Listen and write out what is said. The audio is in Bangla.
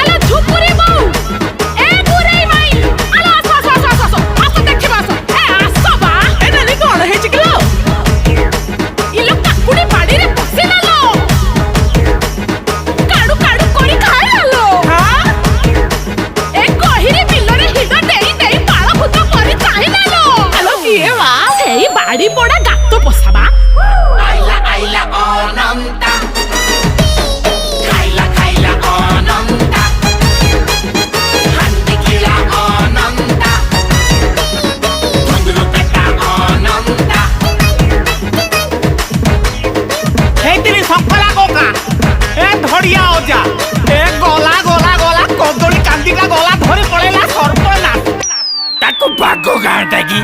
আলো ঝুপুরি বউ এ গুরেই মাই আলো আসো আসো আসো আসো আসো দেখিবা আসো এ আসো বা এ নানি কোন হেছি কিলো ইলো কাকুড়ি বাড়িরে বসিলালো কাড়ু কাড়ু করি খাইলালো হ্যাঁ এ কহিরি বিলরে হিড দেই দেই পাଳ ভূত করে চাইলালো আলো কিয়ে বা সেই বাড়ি পড়া গাত পসাবা আইলা আইলা অনন্তা খাইলা খাইলা অনন্তা হান্দি খিলা অনন্তা ঘুঙ্গুরু পেটা অনন্তা ହେଇଥିଲି ସକଲା କୋକା ଏ ଧଡ଼ିଆ ଅଜା ଏ ଗଲା ଗଲା ଗଲା କଦଳୀ କାନ୍ଦିଟା ଗଲା ଧରି ପଳେଇଲା ସର୍ବନାଶ। ତାକୁ ବାଗ ଗାଁଟା କି